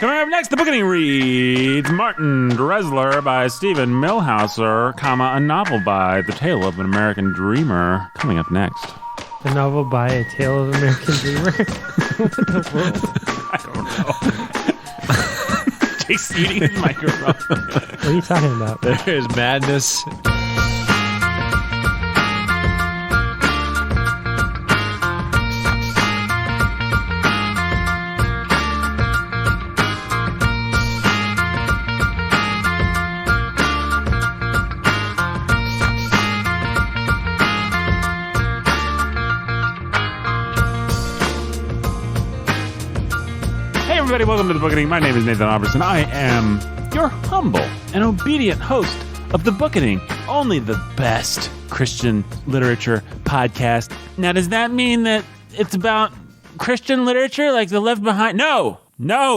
Coming up next, the Bookening reads Martin Dressler by Stephen Millhauser, A novel by The Tale of an American Dreamer. Coming up next. A novel by A Tale of an American Dreamer? What the world? I don't know. Jake's eating his microphone. What are you talking about? There is madness. Everybody, welcome to the Bookening. My name is Nathan Albertson. I am your humble and obedient host of the Bookening, only the best Christian literature podcast. Now, does that mean that it's about Christian literature, like the Left Behind? No,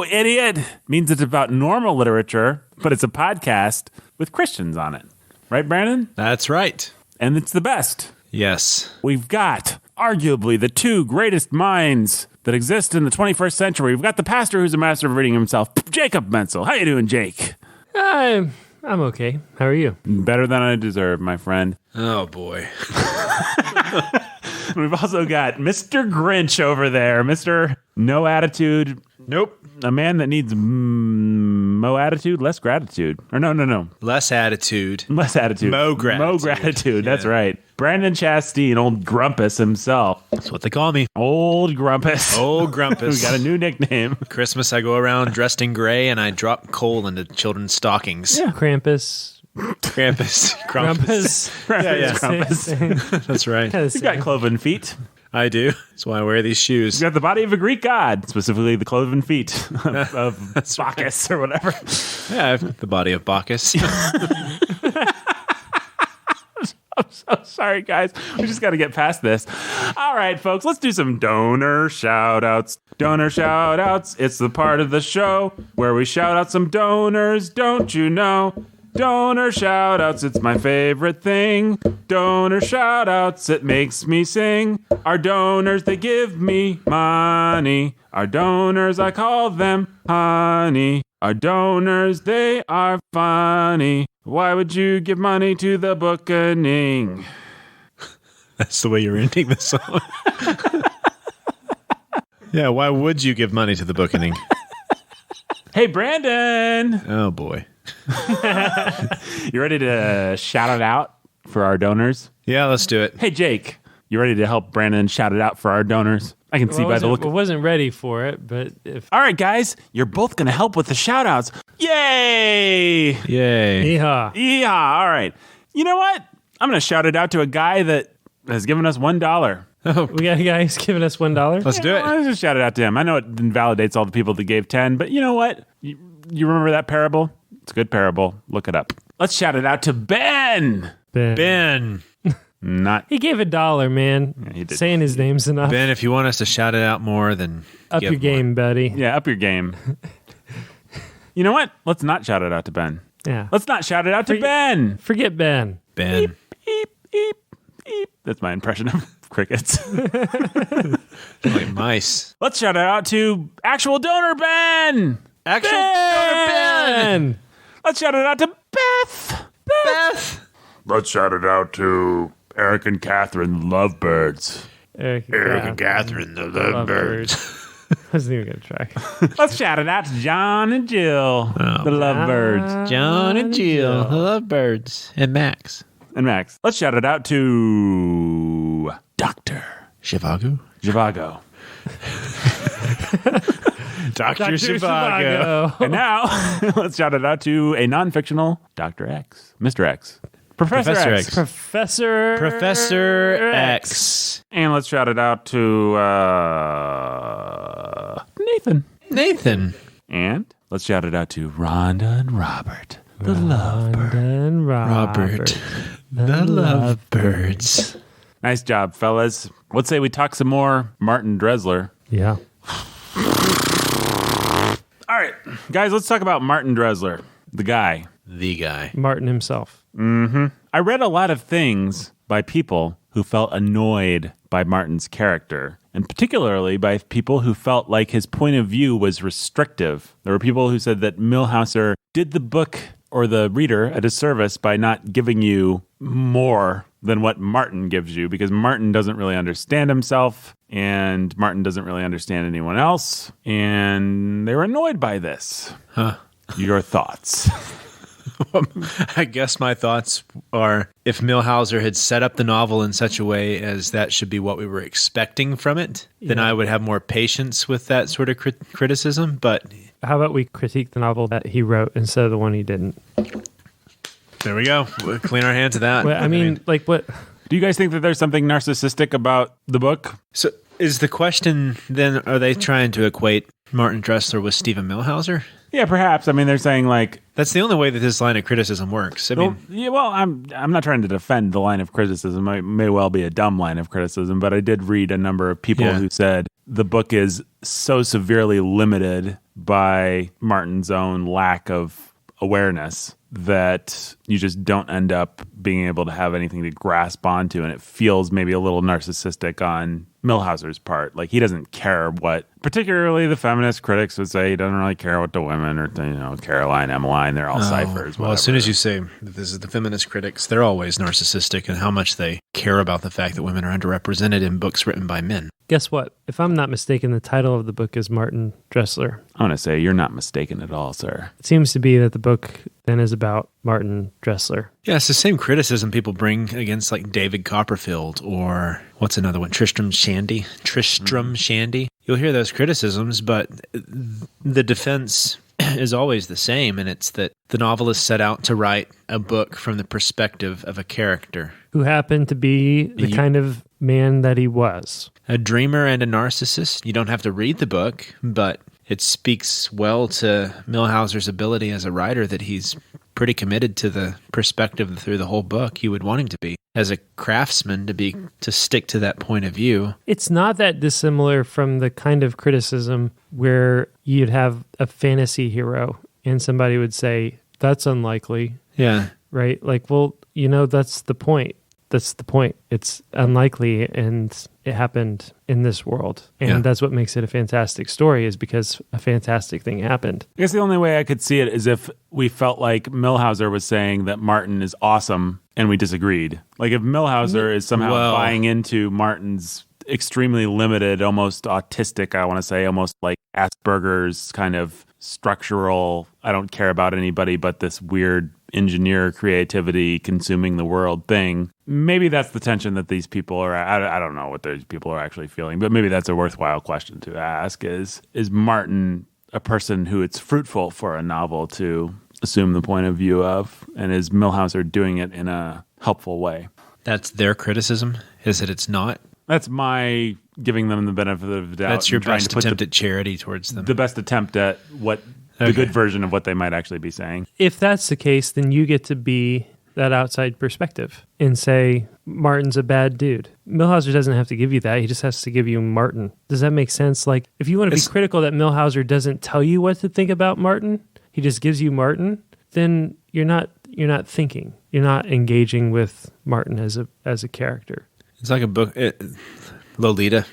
idiot. It means it's about normal literature, but it's a podcast with Christians on it. Right, Brandon? That's right. And it's the best. Yes. We've got arguably the two greatest minds that exist in the 21st century. We've got the pastor who's a master of reading himself, Jacob Menzel. How you doing, Jake? I'm okay. How are you? Better than I deserve, my friend. Oh, boy. We've also got Mr. Grinch over there. Mr. No Attitude. Nope. A man that needs mo attitude, less gratitude. Or no. Less attitude. Less attitude. Mo gratitude. Mo gratitude. Yeah. That's right. Brandon Chasteen, old Grumpus himself. That's what they call me. Old Grumpus. Old Grumpus. We got a new nickname. Christmas, I go around dressed in gray and I drop coal into children's stockings. Yeah. Krampus. Krampus. Krampus. That's right. You've got cloven feet. I do. That's why I wear these shoes. You've got the body of a Greek god, specifically the cloven feet of Bacchus or whatever. Yeah, I have the body of Bacchus. I'm so sorry, guys. We just got to get past this. All right, folks, let's do some donor shout-outs. Donor shout-outs. It's the part of the show where we shout out some donors, don't you know? Donor shout-outs, it's my favorite thing. Donor shout-outs, it makes me sing. Our donors, they give me money. Our donors, I call them honey. Our donors, they are funny. Why would you give money to the Bookening? That's the way you're ending the song. Yeah, why would you give money to the Bookening? Hey, Brandon. Oh, boy. You ready to shout it out for our donors? Yeah, let's do it. Hey, Jake, you ready to help Brandon shout it out for our donors? I can see by the look. I wasn't ready for it, but if... All right, guys, you're both going to help with the shout-outs. Yay! Yay. Yeehaw. Yeehaw. All right. You know what? I'm going to shout it out to a guy that has given us $1. Oh, we got a guy who's giving us $1? Let's do it. Let's just shout it out to him. I know it invalidates all the people that gave 10, but you know what? You remember that parable? It's a good parable. Look it up. Let's shout it out to Ben. Ben. Not. He gave $1, man. Yeah, he did. Saying his name's enough. Ben, if you want us to shout it out more, then up your game, buddy. Yeah, up your game. You know what? Let's not shout it out to Ben. Yeah. Let's not shout it out to Ben. Forget Ben. Ben. Beep, beep, beep, beep. That's my impression of crickets. Like mice. Let's shout it out to actual donor Ben. Actual donor Ben. Let's shout it out to Beth. Beth. Let's shout it out to Eric and Catherine, the Lovebirds. Eric and Catherine, the Lovebirds. I wasn't even going to try. Let's shout it out to John and Jill, the Lovebirds. John and Jill, the Lovebirds. And Max. And Max. Let's shout it out to Dr. Zhivago. Dr. Zhivago. And now, let's shout it out to a non-fictional Dr. X. Mr. X. Professor X. Professor X. And let's shout it out to Nathan. And let's shout it out to Rhonda and Robert. The Lovebirds. And Robert. The Lovebirds. Nice job, fellas. Let's say we talk some more Martin Dressler. Yeah. All right, guys, let's talk about Martin Dressler, the guy. Martin himself. Mm-hmm. I read a lot of things by people who felt annoyed by Martin's character and particularly by people who felt like his point of view was restrictive. There were people who said that Milhauser did the book or the reader a disservice by not giving you more than what Martin gives you, because Martin doesn't really understand himself and Martin doesn't really understand anyone else, and they were annoyed by this. Your thoughts? I guess my thoughts are, if Milhauser had set up the novel in such a way as that should be what we were expecting from it, then I would have more patience with that sort of criticism. But how about we critique the novel that he wrote instead of the one he didn't? There we go. We'll clean our hands of that. Well, I mean, like what? Do you guys think that there's something narcissistic about the book? So is the question then, are they trying to equate Martin Dressler with Stephen Milhauser? Yeah, perhaps. I mean, they're saying like... That's the only way that this line of criticism works. I'm not trying to defend the line of criticism. It may well be a dumb line of criticism, but I did read a number of people who said the book is so severely limited by Martin's own lack of awareness that you just don't end up being able to have anything to grasp onto, and it feels maybe a little narcissistic on Milhauser's part. Like, he doesn't care what, particularly the feminist critics would say, he doesn't really care what the women or, Caroline, Emmeline, they're all ciphers. Well, as soon as you say that this is the feminist critics, they're always narcissistic and how much they care about the fact that women are underrepresented in books written by men. Guess what? If I'm not mistaken, the title of the book is Martin Dressler. I want to say you're not mistaken at all, sir. It seems to be that the book then is about Martin Dressler. Yeah, it's the same criticism people bring against like David Copperfield or what's another one? Tristram Shandy. You'll hear those criticisms, but the defense is always the same, and it's that the novelist set out to write a book from the perspective of a character who happened to be the kind of man that he was. A dreamer and a narcissist. You don't have to read the book, but it speaks well to Milhauser's ability as a writer that he's pretty committed to the perspective through the whole book. You would want him to be. As a craftsman, to stick to that point of view. It's not that dissimilar from the kind of criticism where you'd have a fantasy hero and somebody would say, that's unlikely. Yeah. Right? Like, well, that's the point. That's the point. It's unlikely, and it happened in this world. And that's what makes it a fantastic story, is because a fantastic thing happened. I guess the only way I could see it is if we felt like Milhauser was saying that Martin is awesome and we disagreed. Like if Milhauser is somehow buying into Martin's extremely limited, almost autistic, I want to say, almost like Asperger's kind of structural, I don't care about anybody but this weird engineer creativity consuming the world thing. Maybe that's the tension that these people are, I don't know what those people are actually feeling, but maybe that's a worthwhile question to ask is Martin a person who it's fruitful for a novel to assume the point of view of, and is Milhauser doing it in a helpful way? That's their criticism, is that it's not? That's my giving them the benefit of the doubt. That's your best attempt at charity towards them. The best attempt at what the good version of what they might actually be saying. If that's the case, then you get to be that outside perspective and say, Martin's a bad dude. Milhauser doesn't have to give you that. He just has to give you Martin. Does that make sense? Like, if you want to be critical that Milhauser doesn't tell you what to think about Martin, he just gives you Martin, then you're not thinking. You're not engaging with Martin as a character. It's like a book, Lolita,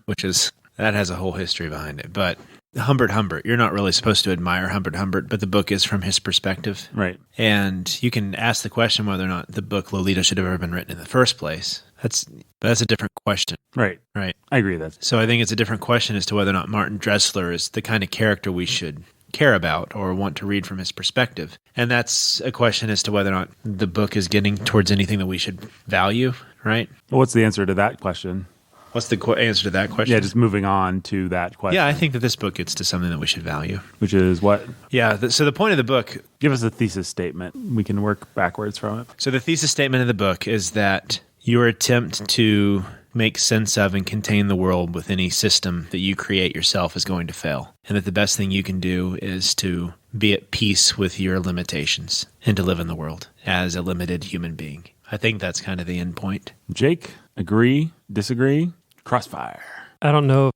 which is, that has a whole history behind it. But Humbert, you're not really supposed to admire Humbert, but the book is from his perspective. Right. And you can ask the question whether or not the book Lolita should have ever been written in the first place. That's a different question. Right. Right. I agree with that. So I think it's a different question as to whether or not Martin Dressler is the kind of character we should care about or want to read from his perspective. And that's a question as to whether or not the book is getting towards anything that we should value, right? Well, what's the answer to that question? What's the answer to that question? Yeah, just moving on to that question. Yeah, I think that this book gets to something that we should value. Which is what? Yeah, so the point of the book... Give us a thesis statement. We can work backwards from it. So the thesis statement of the book is that your attempt to make sense of and contain the world with any system that you create yourself is going to fail. And that the best thing you can do is to be at peace with your limitations and to live in the world as a limited human being. I think that's kind of the end point. Jake, agree, disagree, crossfire. I don't know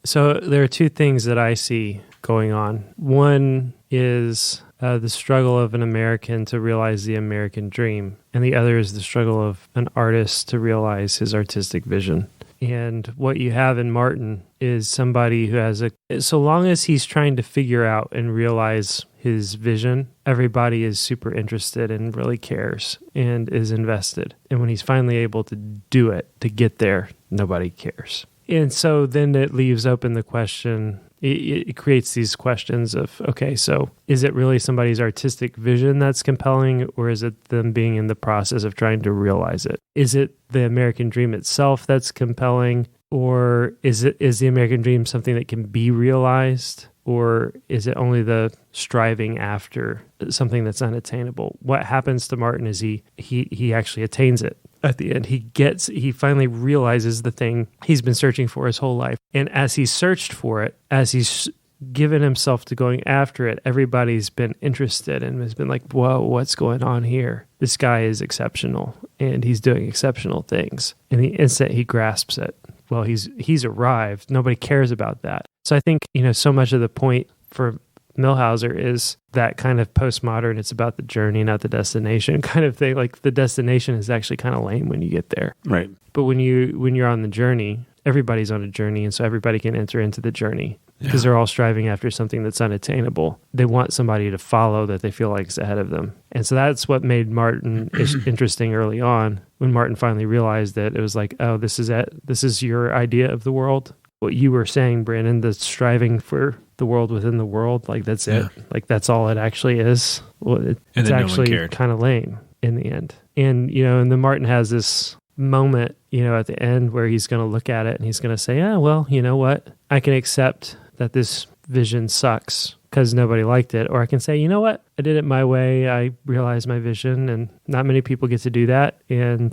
So there are two things that I see going on. One is the struggle of an American to realize the American dream, and the other is the struggle of an artist to realize his artistic vision. And what you have in Martin is somebody who has so long as he's trying to figure out and realize his vision, everybody is super interested and really cares and is invested. And when he's finally able to do it, to get there, nobody cares. And so then it leaves open the question, it creates these questions of, okay, so is it really somebody's artistic vision that's compelling, or is it them being in the process of trying to realize it? Is it the American dream itself that's compelling, or is the American dream something that can be realized, or is it only the striving after something that's unattainable? What happens to Martin is he actually attains it. At the end, he finally realizes the thing he's been searching for his whole life. And as he searched for it, as he's given himself to going after it, everybody's been interested and has been like, whoa, what's going on here? This guy is exceptional and he's doing exceptional things. And the instant he grasps it, well, he's arrived. Nobody cares about that. So I think, so much of the point for Milhauser is that kind of postmodern, it's about the journey, not the destination kind of thing. Like the destination is actually kind of lame when you get there. Right. But when you're on the journey, everybody's on a journey, and so everybody can enter into the journey because they're all striving after something that's unattainable. They want somebody to follow that they feel like is ahead of them. And so that's what made Martin interesting early on. When Martin finally realized that, it was like, oh, this is it. This is your idea of the world. What you were saying, Brandon, the striving for the world within the world, like that's it. Like that's all it actually is. Well, it's actually kind of lame in the end. And, and then Martin has this moment, at the end where he's going to look at it and he's going to say, well, you know what? I can accept that this vision sucks because nobody liked it. Or I can say, you know what? I did it my way. I realized my vision, and not many people get to do that. And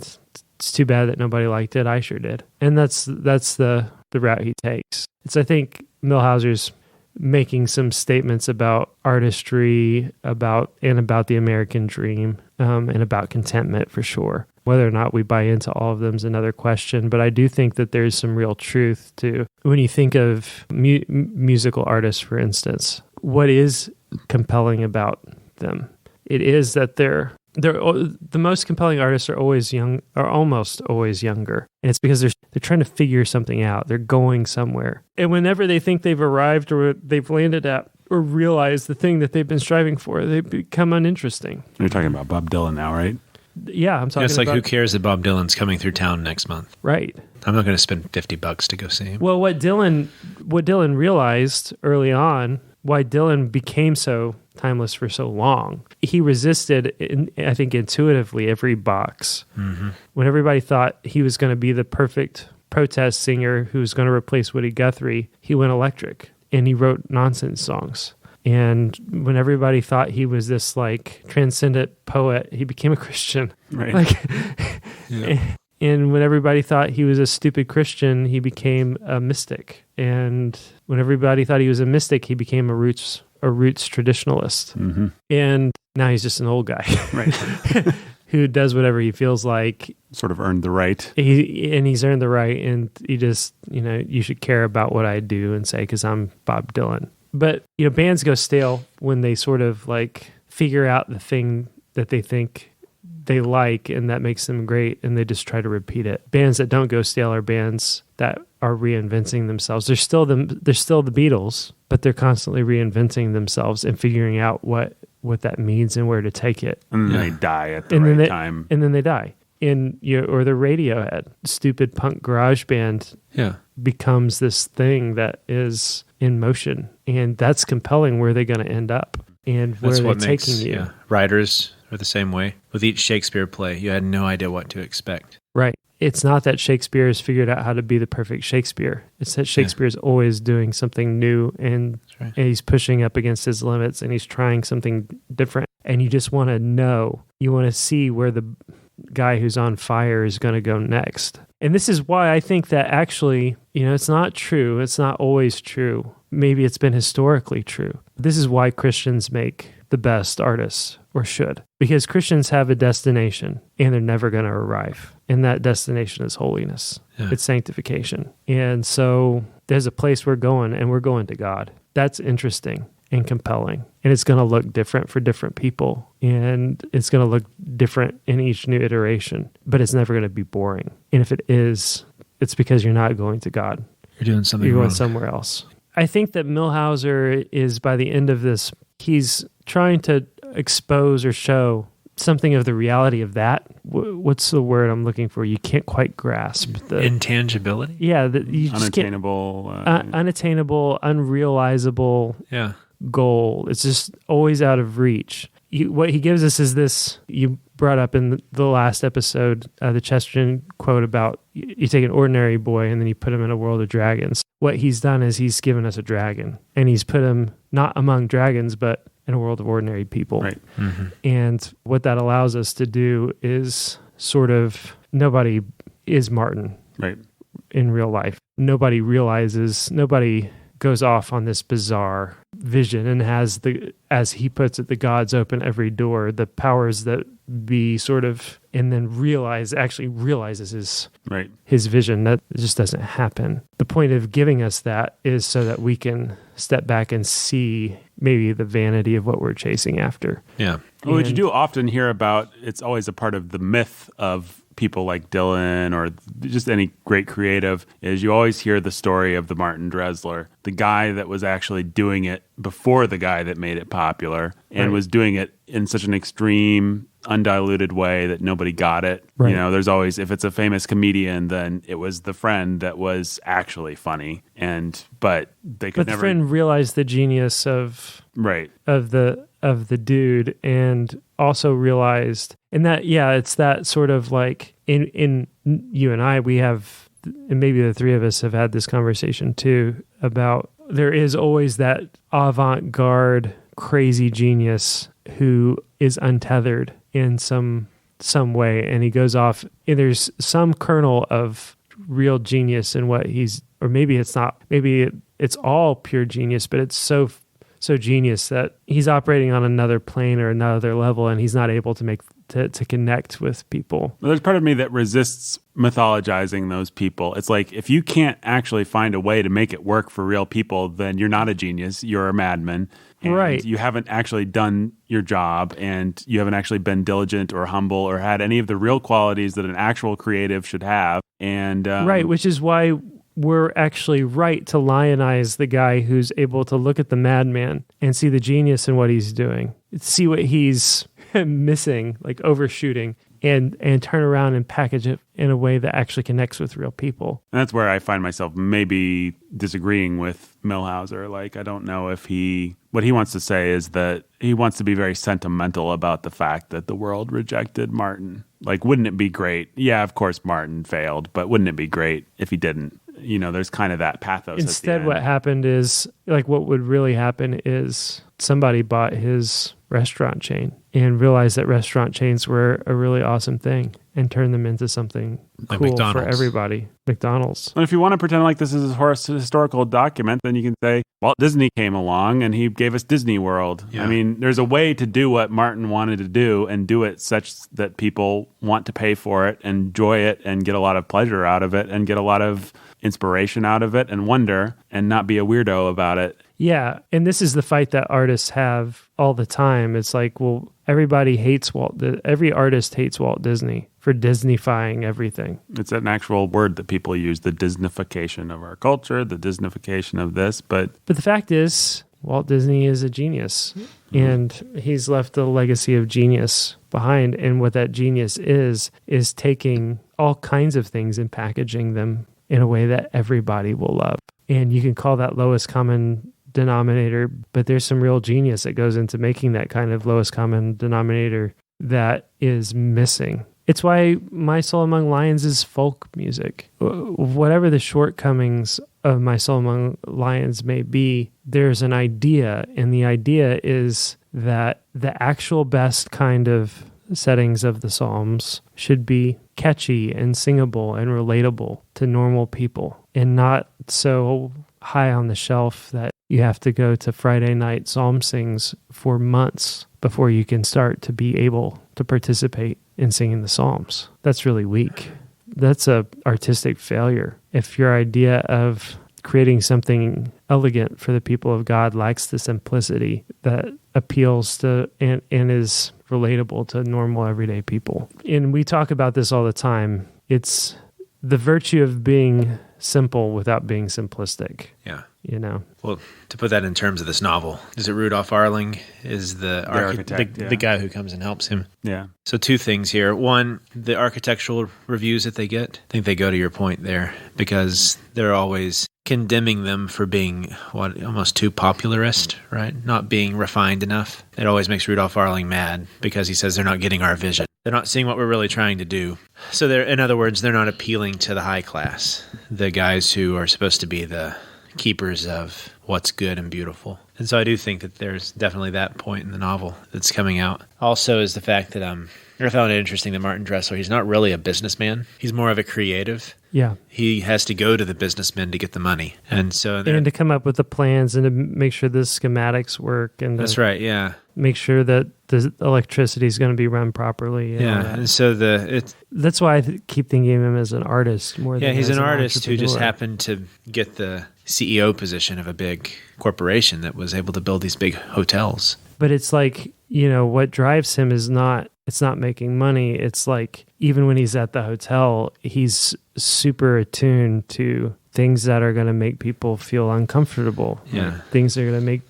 it's too bad that nobody liked it. I sure did. And that's the route he takes. I think Milhauser's making some statements about artistry, about the American dream, and about contentment for sure. Whether or not we buy into all of them is another question, but I do think that there's some real truth to when you think of musical artists, for instance. What is compelling about them? It is that they're the most compelling artists are always young, or almost always younger, and it's because they're trying to figure something out. They're going somewhere, and whenever they think they've arrived or they've landed at or realized the thing that they've been striving for, they become uninteresting. You're talking about Bob Dylan now, right? Yeah, I'm talking it's like, about, who cares that Bob Dylan's coming through town next month? Right. I'm not going to spend $50 to go see him. Well, what Dylan realized early on, why Dylan became so timeless for so long, he resisted, I think intuitively, every box. Mm-hmm. When everybody thought he was going to be the perfect protest singer who was going to replace Woody Guthrie, he went electric and he wrote nonsense songs. And when everybody thought he was this like transcendent poet, he became a Christian. Right. And when everybody thought he was a stupid Christian, he became a mystic. And when everybody thought he was a mystic, he became a roots traditionalist. Mm-hmm. And now he's just an old guy. Right. Who does whatever he feels like. Sort of earned the right. He's earned the right, and he just, you should care about what I do and say, because I'm Bob Dylan. But, bands go stale when they sort of like figure out the thing that they think they like and that makes them great, and they just try to repeat it. Bands that don't go stale are bands that are reinventing themselves. They're still the Beatles, but they're constantly reinventing themselves and figuring out what that means and where to take it. And then they die at the right time. And then they die. Or the Radiohead, stupid punk garage band becomes this thing that is in motion. And that's compelling. Where are they going to end up? And where are they taking you? Yeah. Writers are the same way. With each Shakespeare play, you had no idea what to expect. Right. It's not that Shakespeare has figured out how to be the perfect Shakespeare. It's that Shakespeare is always doing something new, and he's pushing up against his limits, and he's trying something different. And you just want to know. You want to see where the guy who's on fire is going to go next. And this is why I think that actually, it's not true. It's not always true. Maybe it's been historically true. This is why Christians make the best artists, or should. Because Christians have a destination, and they're never going to arrive. And that destination is holiness. Yeah. It's sanctification. And so there's a place we're going, and we're going to God. That's interesting and compelling. And it's going to look different for different people. And it's going to look different in each new iteration. But it's never going to be boring. And if it is, it's because you're not going to God. You're doing something You're wrong. going somewhere else. I think that Milhauser is, by the end of this, he's trying to expose or show something of the reality of that. What's the word I'm looking for? You can't quite grasp the intangibility. Yeah, you just Unattainable. unattainable, unrealizable Yeah. goal. It's just always out of reach. What he gives us is this. You brought up in the last episode the Chesterton quote about you take an ordinary boy and then you put him in a world of dragons. What he's done is he's given us a dragon, and he's put him not among dragons, but in a world of ordinary people. Right. Mm-hmm. And what that allows us to do is sort of, nobody is Martin Right. in real life. Nobody goes off on this bizarre vision and has as he puts it, the gods open every door, the powers that be sort of, and then realizes his vision. That just doesn't happen. The point of giving us that is so that we can step back and see maybe the vanity of what we're chasing after. Yeah. Well, what you do often hear about, it's always a part of the myth of people like Dylan or just any great creative, is you always hear the story of the Martin Dressler, the guy that was actually doing it before the guy that made it popular and was doing it in such an extreme, undiluted way that nobody got it. Right. You know, there's always, if it's a famous comedian, then it was the friend that was actually funny, but they could But never. the friend realized the genius of the dude, and also realized, and that, it's that sort of like in you and I, we have, and maybe the three of us have had this conversation too, about there is always that avant-garde crazy genius who is untethered in some way, and he goes off, and there's some kernel of real genius in what he's, or maybe it's not, maybe it's all pure genius, but it's so genius that he's operating on another plane or another level, and he's not able to to connect with people. Well, there's part of me that resists mythologizing those people. It's like, if you can't actually find a way to make it work for real people, then you're not a genius, you're a madman. And right. You haven't actually done your job, and you haven't actually been diligent or humble or had any of the real qualities that an actual creative should have. And right, which is why we're actually right to lionize the guy who's able to look at the madman and see the genius in what he's doing, see what he's missing, like overshooting, and turn around and package it in a way that actually connects with real people. And that's where I find myself maybe disagreeing with Milhauser. Like, I don't know if what he wants to say is that he wants to be very sentimental about the fact that the world rejected Martin. Like, wouldn't it be great? Yeah, of course Martin failed, but wouldn't it be great if he didn't? You know, there's kind of that pathos. Instead, what happened is, like, what would really happen is somebody bought his restaurant chain and realized that restaurant chains were a really awesome thing and turned them into something like cool McDonald's. for everybody. McDonald's. And if you want to pretend like this is a historical document, then you can say Walt Disney came along and he gave us Disney World. Yeah. I mean, there's a way to do what Martin wanted to do and do it such that people want to pay for it, enjoy it, and get a lot of pleasure out of it, and get a lot of inspiration out of it and wonder, and not be a weirdo about it. Yeah, and this is the fight that artists have all the time. It's like, well, everybody hates every artist hates Walt Disney for Disneyfying everything. It's an actual word that people use, the Disneyfication of our culture, the Disneyfication of this, but the fact is, Walt Disney is a genius, and he's left a legacy of genius behind, and what that genius is taking all kinds of things and packaging them in a way that everybody will love. And you can call that lowest common denominator, but there's some real genius that goes into making that kind of lowest common denominator that is missing. It's why My Soul Among Lions is folk music. Whatever the shortcomings of My Soul Among Lions may be, there's an idea, and the idea is that the actual best kind of settings of the Psalms should be catchy and singable and relatable to normal people, and not so high on the shelf that you have to go to Friday night psalm sings for months before you can start to be able to participate in singing the Psalms. That's really weak. That's a artistic failure. If your idea of creating something elegant for the people of God lacks the simplicity that appeals to and is relatable to normal everyday people. And we talk about this all the time. It's the virtue of being simple without being simplistic. Yeah. You know. Well, to put that in terms of this novel, is it Rudolph Arling is the architect, the guy who comes and helps him? Yeah. So two things here. One, the architectural reviews that they get, I think they go to your point there because they're always condemning them for being almost too popularist, right? Not being refined enough. It always makes Rudolph Arling mad because he says they're not getting our vision. They're not seeing what we're really trying to do. So in other words, they're not appealing to the high class, the guys who are supposed to be the keepers of what's good and beautiful. And so I do think that there's definitely that point in the novel that's coming out. Also is the fact that I found it interesting that Martin Dressler, he's not really a businessman. He's more of a creative. Yeah. He has to go to the businessmen to get the money. And so and to come up with the plans and to make sure the schematics work. And that's right, yeah. Make sure that the electricity is going to be run properly. And and so that's why I keep thinking of him as an artist more than he's as an artist who just entrepreneur. happened to get the CEO position of a big corporation that was able to build these big hotels. But it's like, what drives him is it's not making money. It's like, even when he's at the hotel, he's super attuned to things that are going to make people feel uncomfortable. Yeah. Things that are going to make...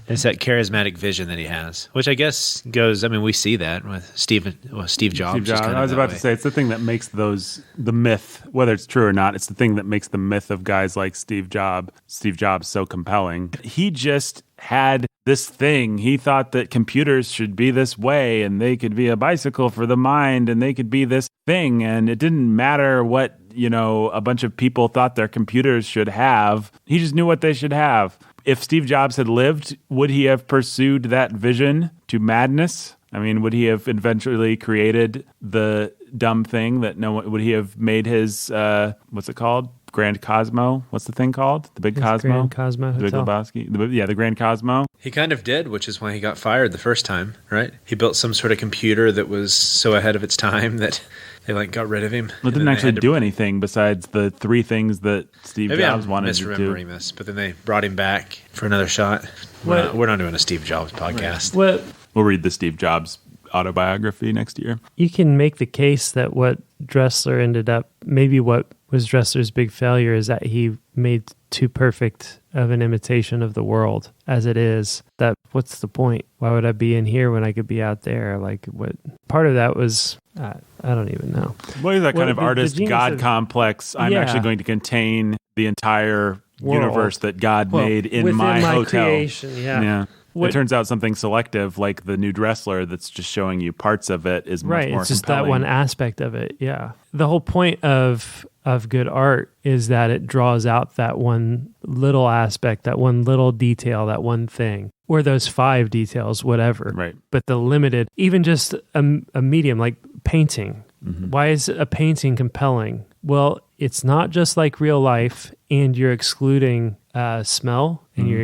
It's that charismatic vision that he has, which I guess goes, we see that with Steve Jobs. Steve Jobs. I was about to say, it's the thing that makes the myth, whether it's true or not, it's the thing that makes the myth of guys like Steve Jobs so compelling. He just had this thing. He thought that computers should be this way and they could be a bicycle for the mind and they could be this thing. And it didn't matter what, a bunch of people thought their computers should have. He just knew what they should have. If Steve Jobs had lived, would he have pursued that vision to madness? I mean, would he have eventually created the dumb thing that would he have made his, what's it called? Grand Cosmo? What's the thing called? The Big Cosmo? Grand Cosmo The Big Hotel. Lebowski? The Grand Cosmo. He kind of did, which is why he got fired the first time, right? He built some sort of computer that was so ahead of its time that they got rid of him. Well, it didn't actually do anything besides the three things that Steve Jobs wanted to do. Maybe I'm misremembering this, but then they brought him back for another shot. We're not doing a Steve Jobs podcast. What We'll read the Steve Jobs autobiography next year. you can make the case that what Dressler ended up, maybe what was Dressler's big failure is that he made too perfect of an imitation of the world as it is. That what's the point? Why would I be in here when I could be out there? Like, what part of that was, I don't even know. What is that kind of the artist genius God of- complex? I'm Yeah. actually going to contain the entire World. universe that God made in within my hotel. creation, yeah. It turns out something selective, like the new Dressler, that's just showing you parts of it, is much Right, more it's just compelling. that one aspect of it. Yeah, the whole point of good art is that it draws out that one little aspect, that one little detail, that one thing, or those 5 details, whatever. Right. But the limited, even just a medium like painting. Mm-hmm. Why is a painting compelling? Well, it's not just like real life, and you're excluding smell, and you're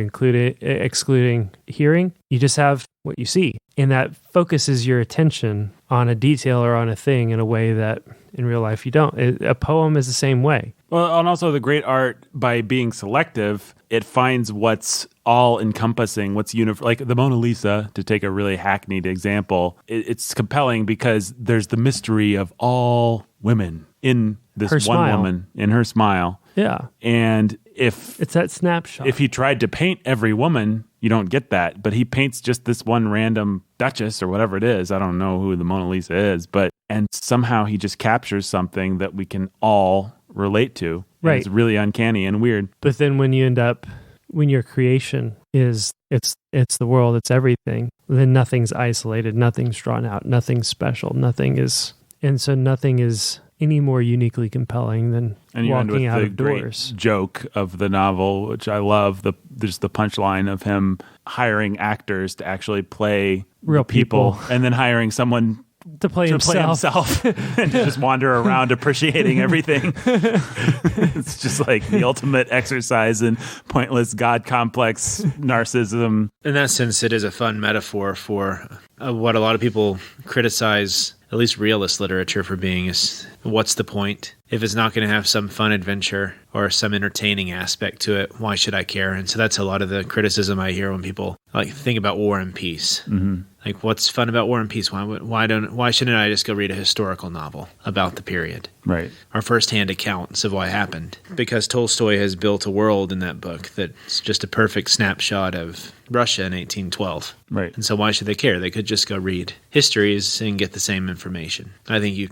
excluding hearing. You just have what you see, and that focuses your attention on a detail or on a thing in a way that in real life you don't. A poem is the same way. Well, and also the great art, by being selective, it finds what's all-encompassing, what's like the Mona Lisa, to take a really hackneyed example. It's compelling because there's the mystery of all women in this Her one smile. woman, in her smile. Yeah, And if it's that snapshot. he tried to paint every woman, you don't get that. But he paints just this one random duchess or whatever it is. I don't know who the Mona Lisa is, and somehow he just captures something that we can all relate to. And Right. It's really uncanny and weird. But then when your creation is it's the world, it's everything, then nothing's isolated, nothing's drawn out, nothing's special, nothing is any more uniquely compelling than And you end with walking out the of doors. great joke of the novel, which I love, just the punchline of him hiring actors to actually play Real the people people. and then hiring someone To play himself. and to just wander around appreciating everything. It's just like the ultimate exercise in pointless God complex narcissism. In that sense, it is a fun metaphor for what a lot of people criticize, at least realist literature, for being is what's the point? if it's not going to have some fun adventure or some entertaining aspect to it, why should I care? And so that's a lot of the criticism I hear when people like think about War and Peace. Mm-hmm. Like, what's fun about War and Peace? Why shouldn't I just go read a historical novel about the period? Right. Or first-hand accounts of what happened? Because Tolstoy has built a world in that book that's just a perfect snapshot of Russia in 1812. Right. And so why should they care? They could just go read histories and get the same information. I think you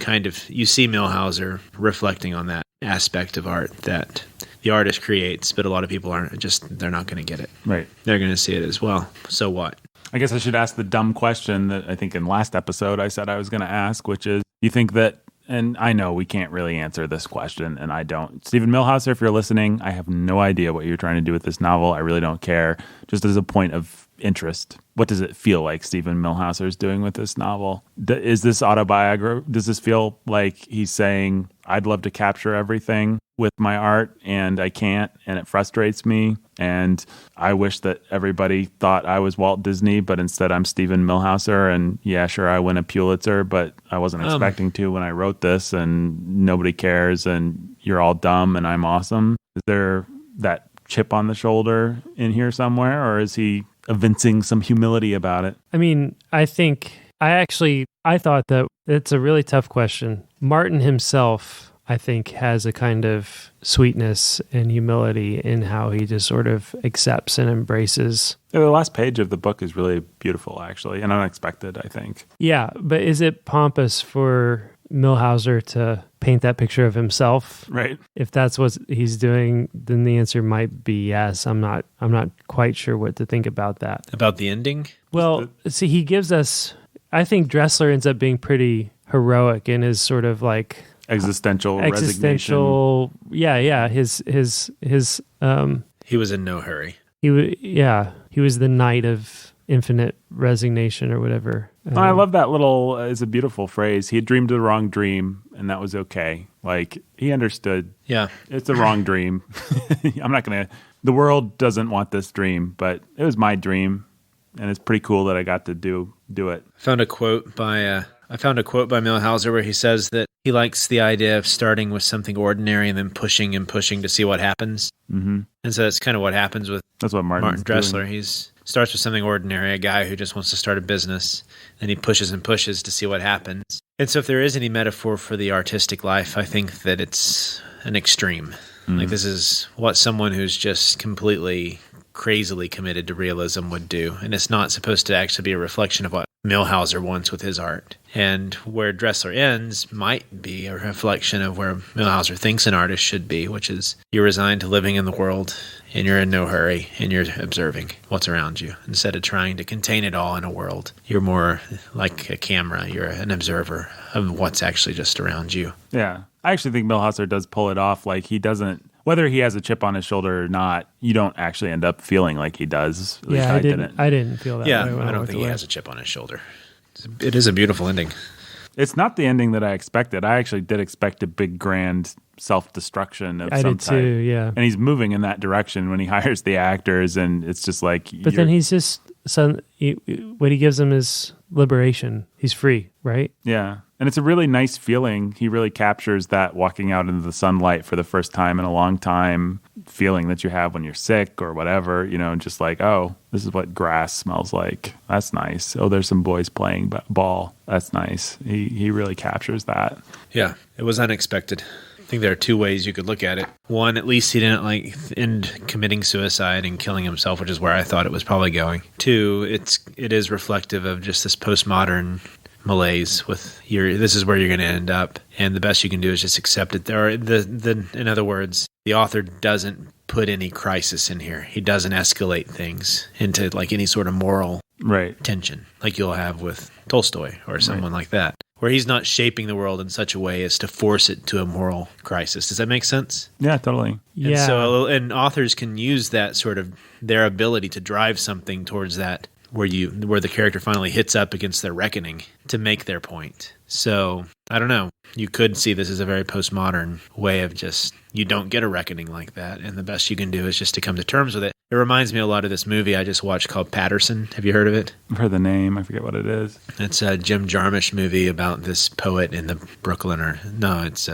see Milhauser reflecting on that aspect of art that the artist creates, but a lot of people they're not going to get it. Right. They're going to see it as well. So what? I guess I should ask the dumb question that I think in last episode I said I was going to ask, which is, you think that, and I know we can't really answer this question, and I don't. Stephen Milhauser, if you're listening, I have no idea what you're trying to do with this novel. I really don't care. Just as a point of interest, what does it feel like Stephen Milhauser is doing with this novel? Is this autobiography? Does this feel like he's saying, I'd love to capture everything with my art and I can't, and it frustrates me, and I wish that everybody thought I was Walt Disney, but instead I'm Stephen Milhauser, and yeah, sure, I win a Pulitzer, but I wasn't expecting to when I wrote this, and nobody cares, and you're all dumb and I'm awesome? Is there that chip on the shoulder in here somewhere, or is he evincing some humility about it? I mean, I thought that it's a really tough question. Martin himself, I think, has a kind of sweetness and humility in how he just sort of accepts and embraces. Yeah, the last page of the book is really beautiful, actually, and unexpected, I think. Yeah, but is it pompous for Milhauser to paint that picture of himself? Right. If that's what he's doing, then the answer might be yes. I'm not quite sure what to think about that. About the ending? Well, see, he gives us, I think Dressler ends up being pretty heroic in his sort of like existential resignation. Yeah. His he was in no hurry. He was the knight of infinite resignation or whatever. I love that little, it's a beautiful phrase. He had dreamed the wrong dream, and that was okay. Like, he understood. Yeah. It's a wrong dream. The world doesn't want this dream, but it was my dream, and it's pretty cool that I got to do it. I found a quote by Milhauser where he says that he likes the idea of starting with something ordinary and then pushing and pushing to see what happens. Mm-hmm. And so that's kind of what happens with That's what Martin Dressler. Doing. He starts with something ordinary, a guy who just wants to start a business, and he pushes and pushes to see what happens. And so if there is any metaphor for the artistic life, I think that it's an extreme. Mm-hmm. Like, this is what someone who's just completely crazily committed to realism would do. And it's not supposed to actually be a reflection of what Milhauser wants with his art. And where Dressler ends might be a reflection of where Milhauser thinks an artist should be, which is you're resigned to living in the world, and you're in no hurry, and you're observing what's around you. Instead of trying to contain it all in a world, you're more like a camera. You're an observer of what's actually just around you. Yeah. I actually think Milhauser does pull it off. Like, he doesn't, whether he has a chip on his shoulder or not, you don't actually end up feeling like he does. At least I didn't feel that way. I don't think he has a chip on his shoulder. It is a beautiful ending. It's not the ending that I expected. I actually did expect a big, grand self-destruction of some type. I did too, yeah. And he's moving in that direction when he hires the actors, and it's just like... But then he's just... what he gives them is liberation. He's free, right? Yeah. And it's a really nice feeling. He really captures that walking out into the sunlight for the first time in a long time feeling that you have when you're sick or whatever, and just like, oh, this is what grass smells like. That's nice. Oh, there's some boys playing ball. That's nice. He really captures that. Yeah, it was unexpected. I think there are two ways you could look at it. One, at least he didn't end committing suicide and killing himself, which is where I thought it was probably going. Two, it is reflective of just this postmodern malaise with this is where you're going to end up, and the best you can do is just accept it. In other words, the author doesn't put any crisis in here. He doesn't escalate things into like any sort of moral tension like you'll have with Tolstoy or someone like that, where he's not shaping the world in such a way as to force it to a moral crisis. Does that make sense? Yeah, totally. Yeah. And authors can use that sort of their ability to drive something towards that where the character finally hits up against their reckoning to make their point. So, I don't know. You could see this as a very postmodern way of just, you don't get a reckoning like that, and the best you can do is just to come to terms with it. It reminds me a lot of this movie I just watched called Patterson. Have you heard of it? I've heard the name. I forget what it is. It's a Jim Jarmusch movie about this poet in the Brooklyn, it's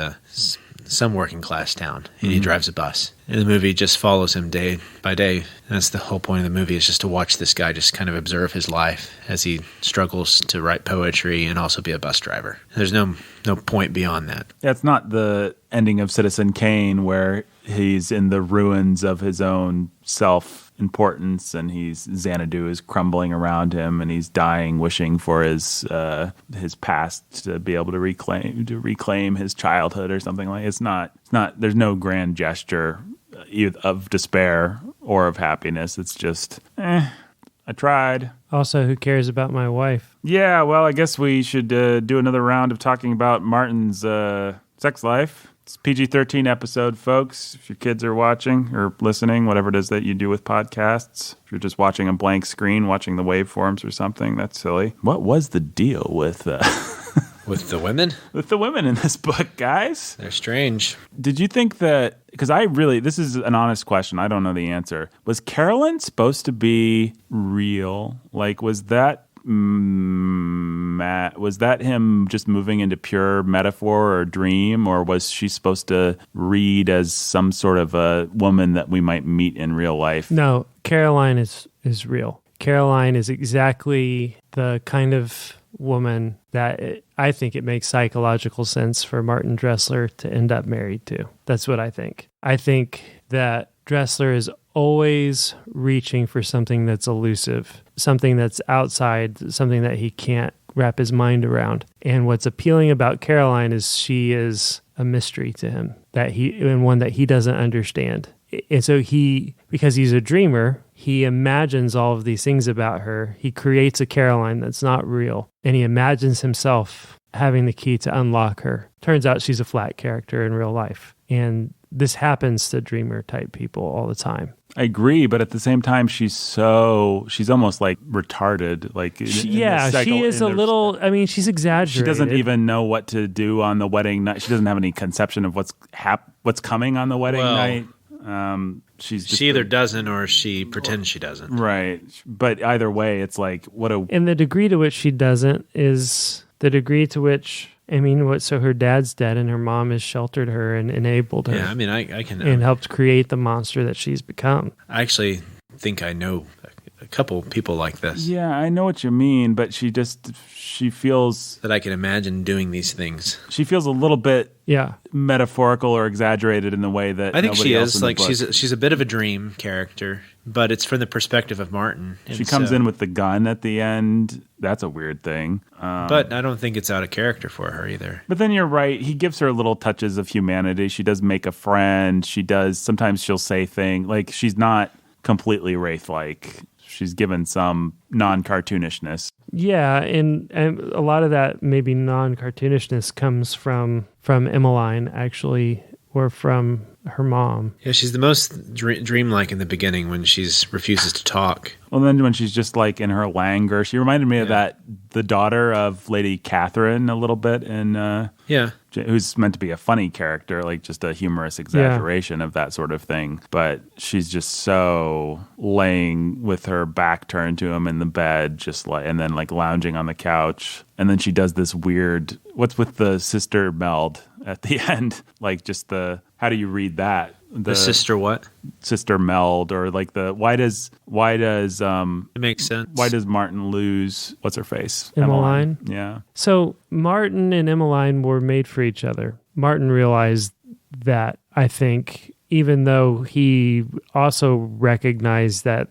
some working class town, and he drives a bus. And the movie just follows him day by day. And that's the whole point of the movie, is just to watch this guy just kind of observe his life as he struggles to write poetry and also be a bus driver. There's no point beyond that. Yeah, it's not the ending of Citizen Kane where he's in the ruins of his own self-importance and Xanadu is crumbling around him and he's dying, wishing for his past to be able to reclaim his childhood or something like. It's not. There's no grand gesture of despair or of happiness. It's just, I tried. Also, who cares about my wife? Yeah, well, I guess we should do another round of talking about Martin's sex life. It's a PG-13 episode, folks. If your kids are watching or listening, whatever it is that you do with podcasts. If you're just watching a blank screen, watching the waveforms or something, that's silly. What was the deal with... With the women? With the women in this book, guys. They're strange. Did you think that, because this is an honest question, I don't know the answer. Was Carolyn supposed to be real? Like, was that him just moving into pure metaphor or dream? Or was she supposed to read as some sort of a woman that we might meet in real life? No, Caroline is real. Caroline is exactly the kind of woman that I think it makes psychological sense for Martin Dressler to end up married to. That's what I think. I think that Dressler is always reaching for something that's elusive, something that's outside, something that he can't wrap his mind around. And what's appealing about Caroline is she is a mystery to him, and one that he doesn't understand. And so because he's a dreamer, he imagines all of these things about her. He creates a Caroline that's not real, and he imagines himself having the key to unlock her. Turns out she's a flat character in real life. And this happens to dreamer type people all the time. I agree, but at the same time, she's almost like retarded. Like, she is a little. I mean, she's exaggerated. She doesn't even know what to do on the wedding night. She doesn't have any conception of what's coming on the wedding night. She either doesn't or she pretends she doesn't. Right, but either way, it's like And the degree to which she doesn't is the degree to which. I mean, so her dad's dead and her mom has sheltered her and enabled her. Yeah, I mean, I can... and helped create the monster that she's become. I actually think I know a couple people like this. Yeah, I know what you mean, but she feels... That I can imagine doing these things. She feels a little bit metaphorical or exaggerated in the way that I think she is. Like, she's a bit of a dream character, but it's from the perspective of Martin. She comes in with the gun at the end. That's a weird thing. But I don't think it's out of character for her either. But then you're right. He gives her little touches of humanity. She does make a friend. Sometimes she'll say things. Like, she's not completely Wraith-like. She's given some non-cartoonishness. Yeah, and a lot of that maybe non-cartoonishness comes from Emmeline, actually, or from her mom. Yeah, she's the most dreamlike in the beginning when she refuses to talk. Well, then when she's just like in her languor, she reminded me of the daughter of Lady Catherine a little bit, and who's meant to be a funny character, like just a humorous exaggeration of that sort of thing. But she's just so laying with her back turned to him in the bed, and then like lounging on the couch, and then she does this weird. What's with the sister meld at the end? Like just how do you read that? The sister what? Sister meld, or like why does it makes sense. Why does Martin lose what's her face? Emmeline? Yeah. So Martin and Emmeline were made for each other. Martin realized that, I think, even though he also recognized that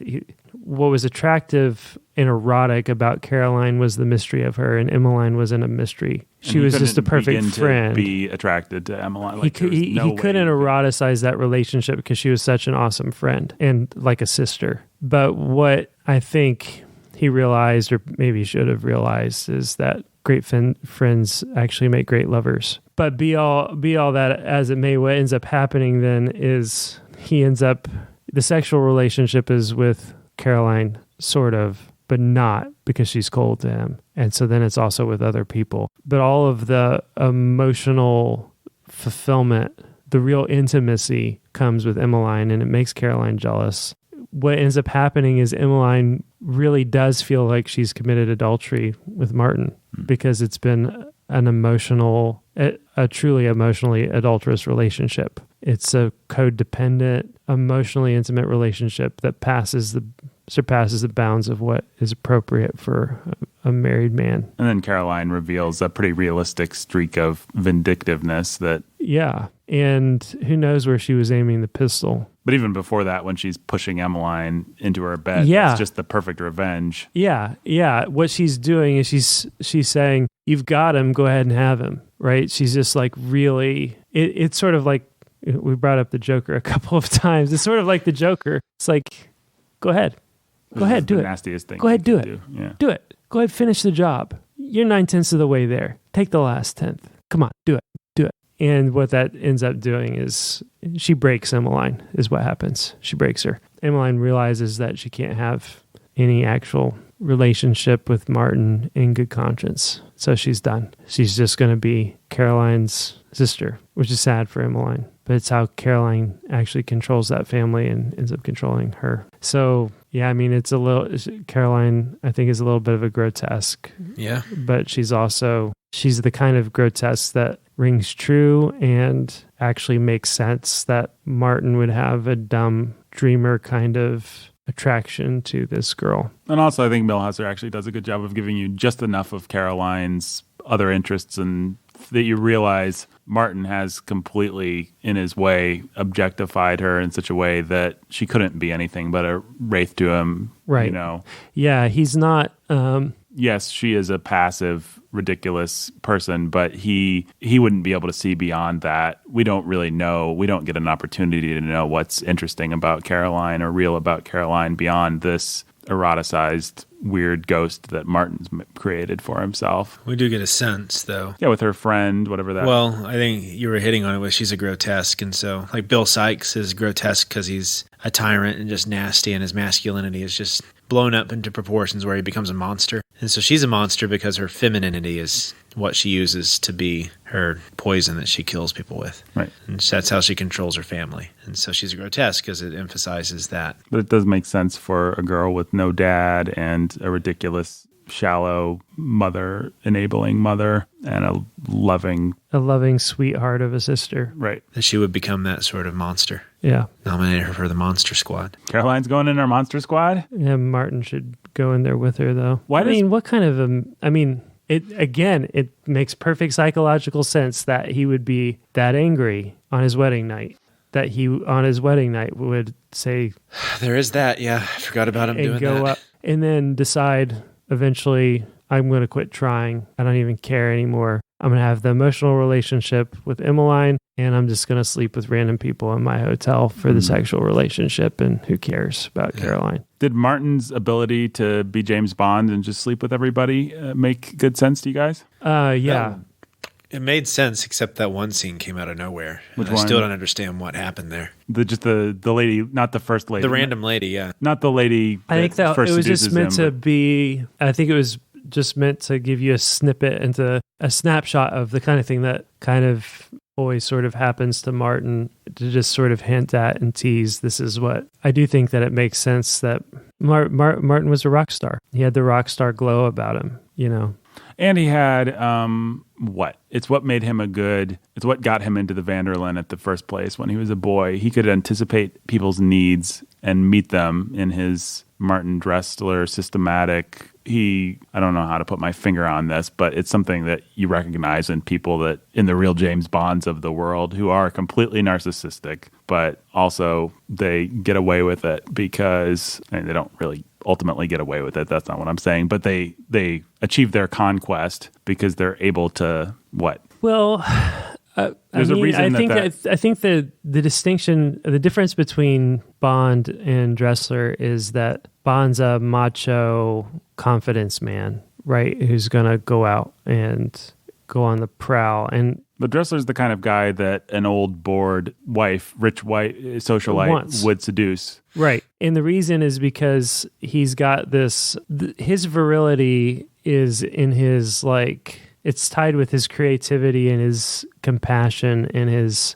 what was attractive and erotic about Caroline was the mystery of her, and Emmeline wasn't a mystery. She was just a perfect friend. To be attracted to Emmeline. Like he couldn't eroticize that relationship because she was such an awesome friend and like a sister. But what I think he realized, or maybe should have realized, is that great friends actually make great lovers. But be all that as it may, what ends up happening then is the sexual relationship is with Caroline, sort of, but not, because she's cold to him. And so then it's also with other people. But all of the emotional fulfillment, the real intimacy comes with Emmeline, and it makes Caroline jealous. What ends up happening is Emmeline really does feel like she's committed adultery with Martin, because it's been an emotional, a truly emotionally adulterous relationship. It's a codependent, emotionally intimate relationship that surpasses the bounds of what is appropriate for a married man. And then Caroline reveals a pretty realistic streak of vindictiveness that... Yeah, and who knows where she was aiming the pistol. But even before that, when she's pushing Emmeline into her bed, yeah, it's just the perfect revenge. Yeah. What she's doing is she's saying, you've got him, go ahead and have him, right? She's just like really... It's sort of like, we brought up the Joker a couple of times. It's sort of like the Joker. It's like, go ahead. Go ahead, do it. Nastiest thing. Go ahead, do it. Yeah. Do it. Go ahead, finish the job. You're 9/10 of the way there. Take the last 10th. Come on, do it. Do it. And what that ends up doing is she breaks Emmeline, is what happens. She breaks her. Emmeline realizes that she can't have any actual relationship with Martin in good conscience. So she's done. She's just going to be Caroline's sister, which is sad for Emmeline. But it's how Caroline actually controls that family and ends up controlling her. So, yeah, I mean, Caroline, I think, is a little bit of a grotesque. Yeah. But she's the kind of grotesque that rings true and actually makes sense, that Martin would have a dumb dreamer kind of attraction to this girl. And also, I think Milhauser actually does a good job of giving you just enough of Caroline's other interests, and that you realize Martin has completely, in his way, objectified her in such a way that she couldn't be anything but a wraith to him. Right. You know? Yeah, he's not... Yes, she is a passive, ridiculous person, but he wouldn't be able to see beyond that. We don't really know. We don't get an opportunity to know what's interesting about Caroline or real about Caroline beyond this eroticized, weird ghost that Martin's created for himself. We do get a sense, though. Yeah, with her friend, whatever that... Well, I think you were hitting on it with she's a grotesque, and so, like, Bill Sykes is grotesque because he's a tyrant and just nasty, and his masculinity is just blown up into proportions where he becomes a monster. And so she's a monster because her femininity is what she uses to be her poison that she kills people with. Right. And that's how she controls her family. And so she's a grotesque because it emphasizes that. But it does make sense for a girl with no dad and a ridiculous, shallow mother, enabling mother, and a loving sweetheart of a sister. Right. That she would become that sort of monster. Yeah. Nominate her for the Monster Squad. Caroline's going in our Monster Squad? Yeah, Martin should go in there with her, though. What kind of it makes perfect psychological sense that he would be that angry on his wedding night. That he, on his wedding night, would say... There is that, yeah. I forgot about him doing that. And go up and then decide, eventually, I'm going to quit trying. I don't even care anymore. I'm going to have the emotional relationship with Emmeline, and I'm just going to sleep with random people in my hotel for the sexual relationship, and who cares about Caroline? Did Martin's ability to be James Bond and just sleep with everybody make good sense to you guys? Yeah. It made sense, except that one scene came out of nowhere. Which I still don't understand what happened there. The lady, not the first lady. The random lady, yeah. Not the lady. I think that first it was just meant him, to be. I think it was just meant to give you a snippet into a snapshot of the kind of thing that kind of always sort of happens to Martin, to just sort of hint at and tease. This is what I do think that it makes sense that Martin was a rock star. He had the rock star glow about him, you know. And he had what? It's what made him it's what got him into the Vanderlyn at the first place. When he was a boy, he could anticipate people's needs and meet them in his Martin Dressler systematic. I don't know how to put my finger on this, but it's something that you recognize in people that in the real James Bonds of the world who are completely narcissistic, but also they get away with it because they don't really ultimately get away with it. That's not what I'm saying, but they achieve their conquest because they're able to what? Well, there's a reason I think the distinction, the difference between Bond and Dressler is that Bond's a macho confidence man, right? Who's going to go out and go on the prowl. But Dressler's the kind of guy that an old, bored wife, rich white socialite would seduce. Right. And the reason is because he's got this, his virility is in his, like, it's tied with his creativity and his compassion and his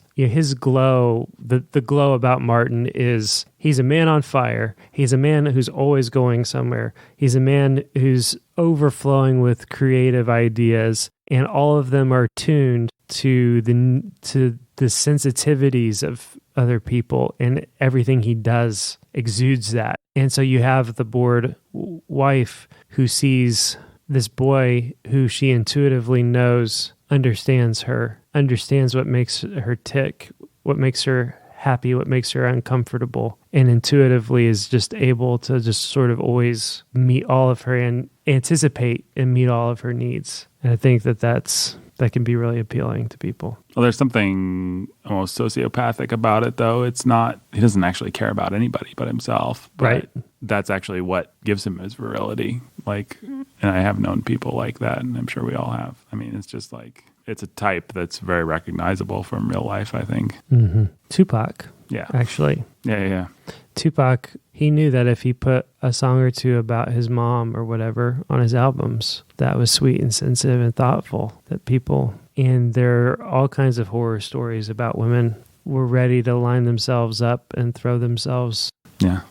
glow. The glow about Martin is he's a man on fire. He's a man who's always going somewhere. He's a man who's overflowing with creative ideas. and all of them are tuned to the sensitivities of other people, and everything he does exudes that. And so you have the bored wife who sees this boy who she intuitively knows understands her, understands what makes her tick, what makes her happy, what makes her uncomfortable, and intuitively is just able to just sort of always meet all of her and anticipate and meet all of her needs. And I think that can be really appealing to people. Well, there's something almost sociopathic about it, though. It's not, he doesn't actually care about anybody but himself. But right. That's actually what gives him his virility. Like, and I have known people like that, and I'm sure we all have. I mean, it's just like, it's a type that's very recognizable from real life, I think. Mm-hmm. Tupac. Yeah. Actually. Yeah. Tupac, he knew that if he put a song or two about his mom or whatever on his albums, that was sweet and sensitive and thoughtful, that people, and there are all kinds of horror stories about women were ready to line themselves up and throw themselves. Yeah.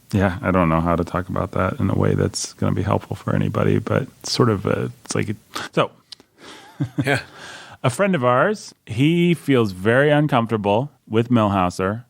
I don't know how to talk about that in a way that's going to be helpful for anybody, but sort of Yeah. A friend of ours, he feels very uncomfortable with Milhauser.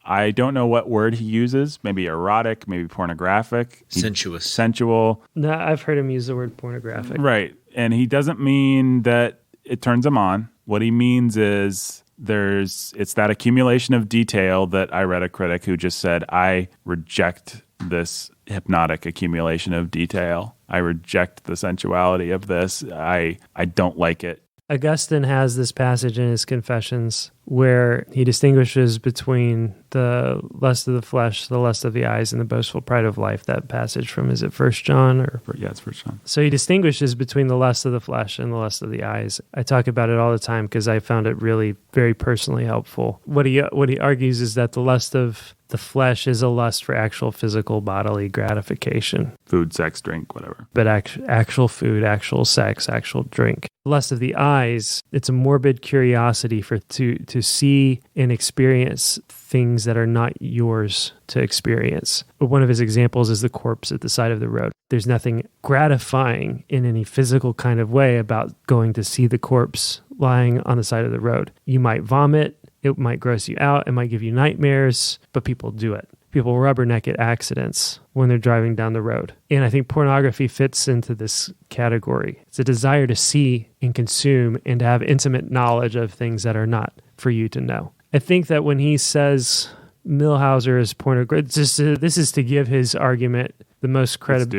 I don't know what word he uses. Maybe erotic, maybe pornographic. Sensuous. Sensual. No, I've heard him use the word pornographic. Right. And he doesn't mean that it turns him on. What he means is it's that accumulation of detail that I read a critic who just said, I reject this hypnotic accumulation of detail. I reject the sensuality of this. I don't like it. Augustine has this passage in his Confessions where he distinguishes between the lust of the flesh, the lust of the eyes, and the boastful pride of life. That passage from, is it 1 John? Yeah, it's 1 John. So he distinguishes between the lust of the flesh and the lust of the eyes. I talk about it all the time because I found it really very personally helpful. What he argues is that the lust of the flesh is a lust for actual physical bodily gratification. Food, sex, drink, whatever. But actual food, actual sex, actual drink. Lust of the eyes, it's a morbid curiosity to see and experience things that are not yours to experience. One of his examples is the corpse at the side of the road. There's nothing gratifying in any physical kind of way about going to see the corpse lying on the side of the road. You might vomit, it might gross you out, it might give you nightmares, but people do it. People rubberneck at accidents when they're driving down the road. And I think pornography fits into this category. It's a desire to see and consume and to have intimate knowledge of things that are not for you to know. I think that when he says Milhauser is pornographic, this is to give his argument the most credit.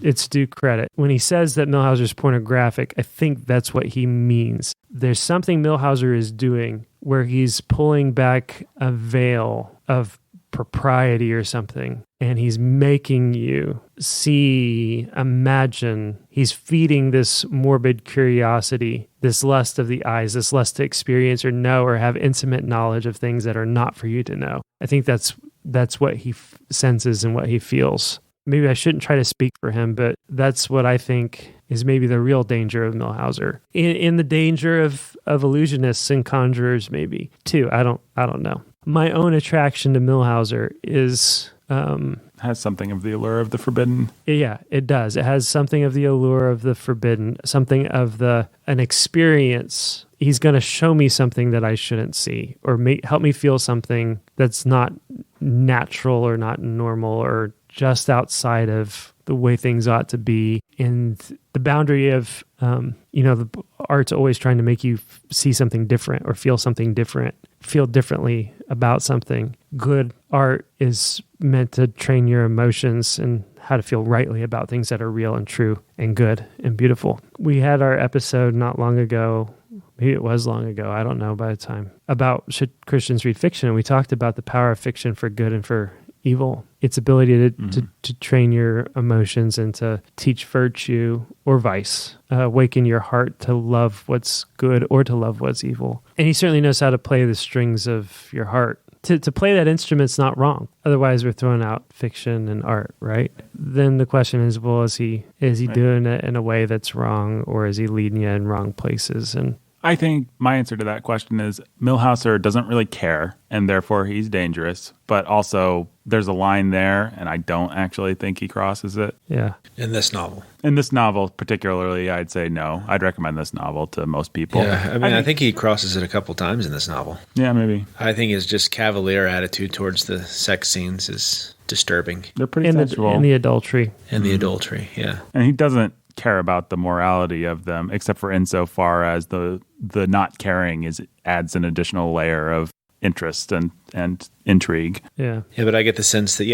It's due credit. When he says that Milhauser is pornographic, I think that's what he means. There's something Milhauser is doing where he's pulling back a veil of propriety or something, and he's making you see, imagine. He's feeding this morbid curiosity, this lust of the eyes, this lust to experience or know or have intimate knowledge of things that are not for you to know. I think that's what he senses and what he feels. Maybe I shouldn't try to speak for him, but that's what I think is maybe the real danger of Milhauser. In the danger of illusionists and conjurers, maybe too. I don't know. My own attraction to Milhauser is has something of the allure of the forbidden. Yeah, it does. It has something of the allure of the forbidden, something of an experience. He's going to show me something that I shouldn't see, or help me feel something that's not natural or not normal or just outside of the way things ought to be. And the boundary of, the art's always trying to make you see something different or feel something different, feel differently about something. Good art is meant to train your emotions and how to feel rightly about things that are real and true and good and beautiful. We had our episode not long ago, maybe it was long ago, I don't know by the time, about should Christians read fiction, and we talked about the power of fiction for good and for evil, its ability to train your emotions and to teach virtue or vice, awaken your heart to love what's good or to love what's evil. And he certainly knows how to play the strings of your heart. To play that instrument's not wrong. Otherwise, we're throwing out fiction and art, right? Then the question is, well, is he right. doing it in a way that's wrong, or is he leading you in wrong places? And I think my answer to that question is Milhauser doesn't really care, and therefore he's dangerous, but also there's a line there, and I don't actually think he crosses it. Yeah. In this novel. In this novel particularly, I'd say no. I'd recommend this novel to most people. Yeah, I think he crosses it a couple times in this novel. Yeah, maybe. I think his just cavalier attitude towards the sex scenes is disturbing. They're pretty sensual. And the adultery. And the adultery, yeah. And he doesn't care about the morality of them, except for insofar as the not caring adds an additional layer of interest and intrigue. Yeah. Yeah, but I get the sense that,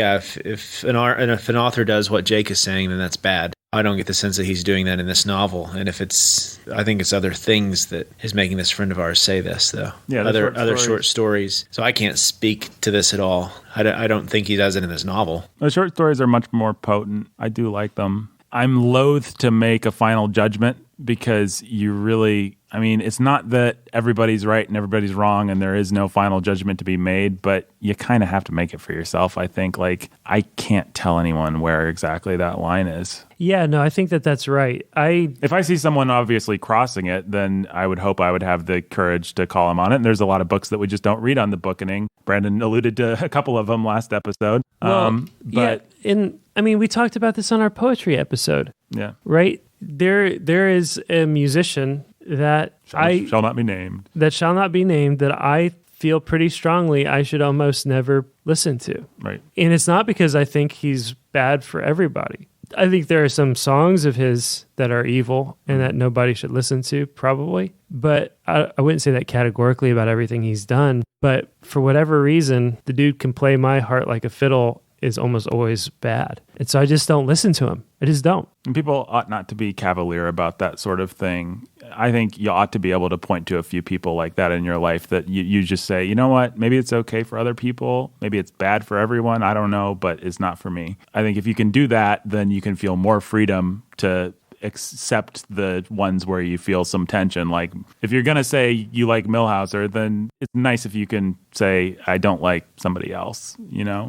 if an author does what Jake is saying, then that's bad. I don't get the sense that he's doing that in this novel. And I think it's other things that is making this friend of ours say this, though. Yeah, other short stories. So I can't speak to this at all. I don't think he does it in this novel. The short stories are much more potent. I do like them. I'm loath to make a final judgment because it's not that everybody's right and everybody's wrong and there is no final judgment to be made, but you kind of have to make it for yourself. I think, I can't tell anyone where exactly that line is. Yeah, no, I think that's right. If I see someone obviously crossing it, then I would hope I would have the courage to call him on it. And there's a lot of books that we just don't read on the Bookening. Brandon alluded to a couple of them last episode. We talked about this on our poetry episode. Yeah. Right? There is a musician that shall not be named. That shall not be named that I feel pretty strongly I should almost never listen to. Right. And it's not because I think he's bad for everybody. I think there are some songs of his that are evil and that nobody should listen to, probably. But I wouldn't say that categorically about everything he's done. But for whatever reason, the dude can play my heart like a fiddle is almost always bad. And so I just don't listen to him. I just don't. And people ought not to be cavalier about that sort of thing. I think you ought to be able to point to a few people like that in your life that you just say, you know what, maybe it's okay for other people. Maybe it's bad for everyone. I don't know, but it's not for me. I think if you can do that, then you can feel more freedom to accept the ones where you feel some tension. Like if you're going to say you like Milhauser, then it's nice if you can say, I don't like somebody else,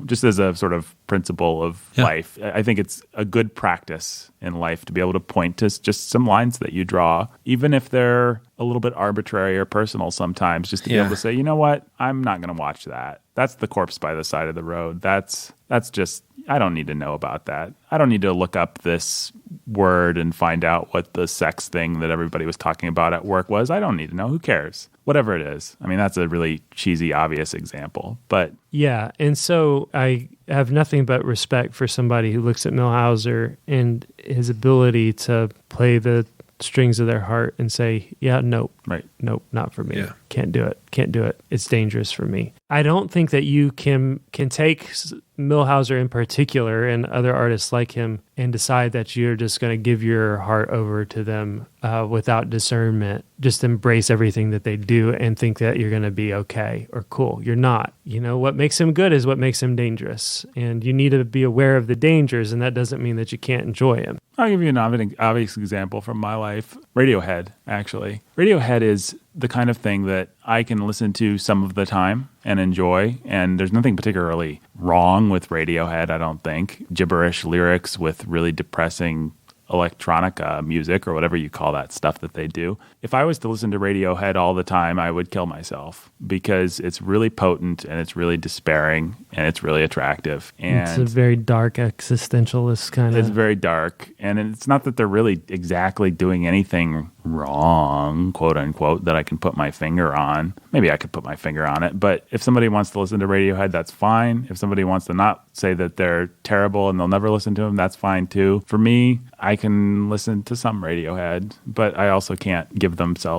just as a sort of principle of life. I think it's a good practice in life to be able to point to just some lines that you draw, even if they're a little bit arbitrary or personal sometimes, just to be able to say, you know what, I'm not going to watch that. That's the corpse by the side of the road. That's just, I don't need to know about that. I don't need to look up this word and find out what the sex thing that everybody was talking about at work was. I don't need to know. Who cares? Whatever it is. I mean, that's a really cheesy, obvious example, but... Yeah, and so I have nothing but respect for somebody who looks at Milhauser and his ability to play the strings of their heart and say, yeah, nope, right, nope, not for me. Yeah. Can't do it. It's dangerous for me. I don't think that you can take Milhauser in particular and other artists like him and decide that you're just going to give your heart over to them without discernment. Just embrace everything that they do and think that you're going to be okay or cool. You're not. What makes him good is what makes him dangerous. And you need to be aware of the dangers, and that doesn't mean that you can't enjoy him. I'll give you an obvious example from my life. Radiohead, actually. Radiohead is the kind of thing that I can listen to some of the time and enjoy, and there's nothing particularly wrong with Radiohead, I don't think. Gibberish lyrics with really depressing electronica music or whatever you call that stuff that they do. If I was to listen to Radiohead all the time, I would kill myself because it's really potent and it's really despairing and it's really attractive. And it's a very dark existentialist kind of... It's very dark. And it's not that they're really exactly doing anything wrong, quote unquote, that I can put my finger on. Maybe I could put my finger on it. But if somebody wants to listen to Radiohead, that's fine. If somebody wants to not say that they're terrible and they'll never listen to them, that's fine too. For me, I can listen to some Radiohead, but I also can't give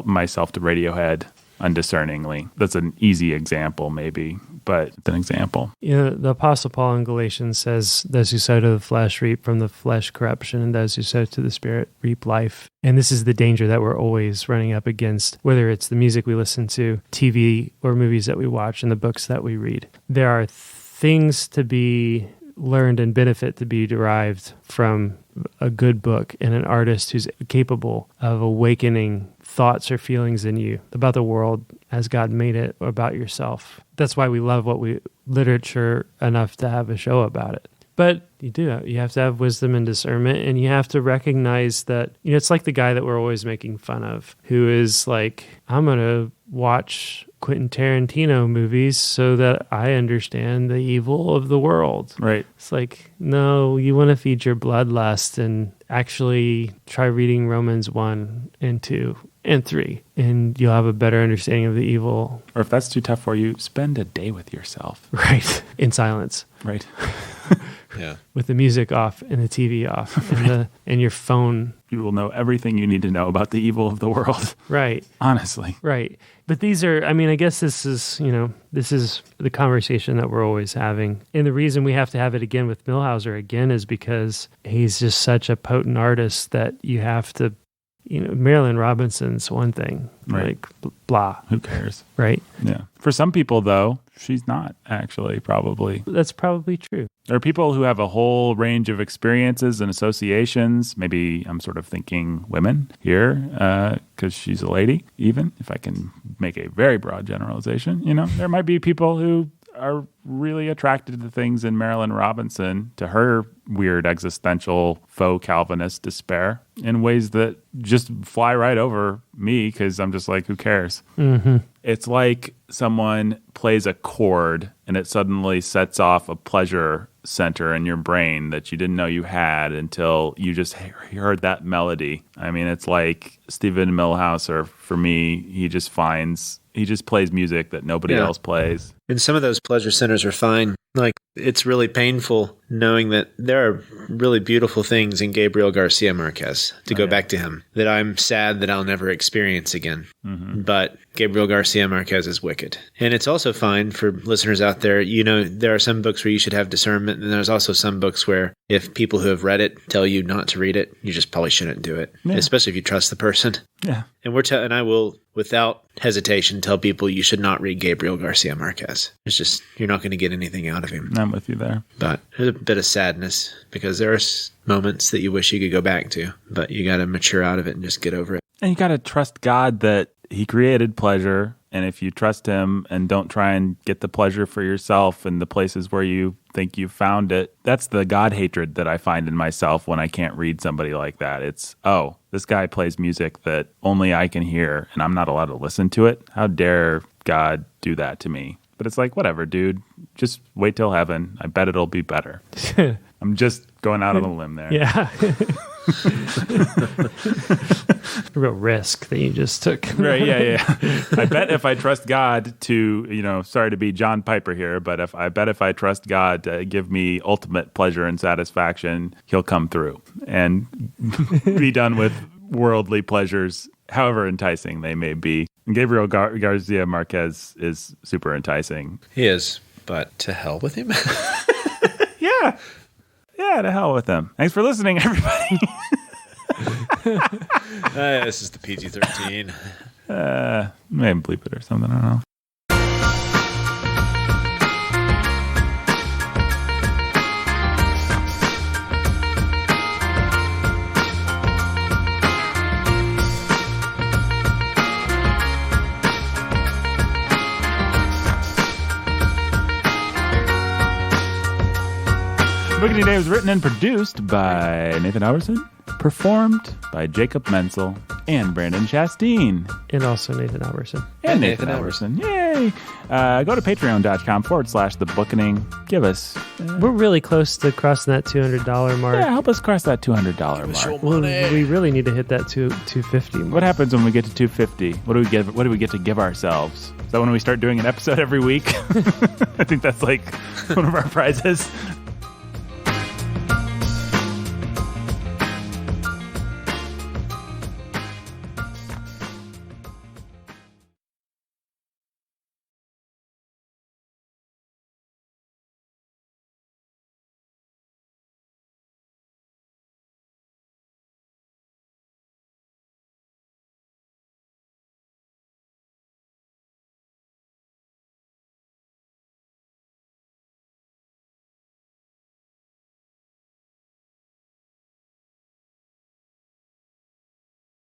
myself to Radiohead undiscerningly. That's an easy example, maybe, but it's an example. The Apostle Paul in Galatians says, those who sow to the flesh reap from the flesh corruption, and those who sow to the Spirit reap life. And this is the danger that we're always running up against, whether it's the music we listen to, TV, or movies that we watch, and the books that we read. There are things to be learned and benefit to be derived from a good book and an artist who's capable of awakening thoughts or feelings in you about the world as God made it, or about yourself. That's why we love literature enough to have a show about it. But you have to have wisdom and discernment, and you have to recognize that, it's like the guy that we're always making fun of, who is like, I'm going to watch Quentin Tarantino movies so that I understand the evil of the world. Right. It's like, no, you want to feed your bloodlust and actually try reading Romans 1 and 2 and 3, and you'll have a better understanding of the evil. Or if that's too tough for you, spend a day with yourself. Right. In silence. Right. Yeah. With the music off and the TV off and your phone. You will know everything you need to know about the evil of the world. Right. Honestly. Right. But these are, I mean, I guess this is the conversation that we're always having. And the reason we have to have it again with Milhauser again is because he's just such a potent artist that you have to, Marilyn Robinson's one thing. Right. Like, blah. Who cares? Right. Yeah. For some people, though, she's not actually, probably. That's probably true. There are people who have a whole range of experiences and associations. Maybe I'm sort of thinking women here because she's a lady, even if I can make a very broad generalization. There might be people who are really attracted to things in Marilyn Robinson, to her weird existential faux Calvinist despair, in ways that just fly right over me because I'm just like, who cares? Mm-hmm. It's like someone plays a chord and it suddenly sets off a pleasure center in your brain that you didn't know you had until you just heard that melody. I mean, it's like Stephen Milhauser, for me, he just plays music that nobody else plays. And some of those pleasure centers are fine. Like, it's really painful knowing that there are really beautiful things in Gabriel Garcia Marquez, to go back to him, that I'm sad that I'll never experience again. Mm-hmm. But Gabriel Garcia Marquez is wicked. And it's also fine for listeners out there. There are some books where you should have discernment, and there's also some books where if people who have read it tell you not to read it, you just probably shouldn't do it, especially if you trust the person. Yeah. And I will, without hesitation, tell people you should not read Gabriel Garcia Marquez. It's just, you're not going to get anything out of him. I'm with you there. But there's a bit of sadness because there are moments that you wish you could go back to, but you got to mature out of it and just get over it. And you got to trust God that he created pleasure. And if you trust him and don't try and get the pleasure for yourself in the places where you think you found it, that's the God hatred that I find in myself when I can't read somebody like that. It's, this guy plays music that only I can hear and I'm not allowed to listen to it. How dare God do that to me? But it's like, whatever, dude. Just wait till heaven. I bet it'll be better. I'm just going out on a limb there. Yeah. A real risk that you just took. Right, yeah. I bet if I trust God to, sorry to be John Piper here, but if I trust God to give me ultimate pleasure and satisfaction, he'll come through and be done with worldly pleasures, however enticing they may be. And Gabriel Garcia Marquez is super enticing. He is, but to hell with him. Yeah. Yeah, to hell with him. Thanks for listening, everybody. This is the PG-13. Maybe bleep it or something. I don't know. Bookening Today was written and produced by Nathan Alberson, performed by Jacob Menzel and Brandon Chasteen. And also Nathan Alberson. And Nathan Alberson. Yay! Go to patreon.com/The Bookening. Give us... We're really close to crossing that $200 mark. Yeah, help us cross that $200 mark. Well, we really need to hit that $250 mark. What happens when we get to $250? What do we get to give ourselves? Is that when we start doing an episode every week? I think that's like one of our prizes.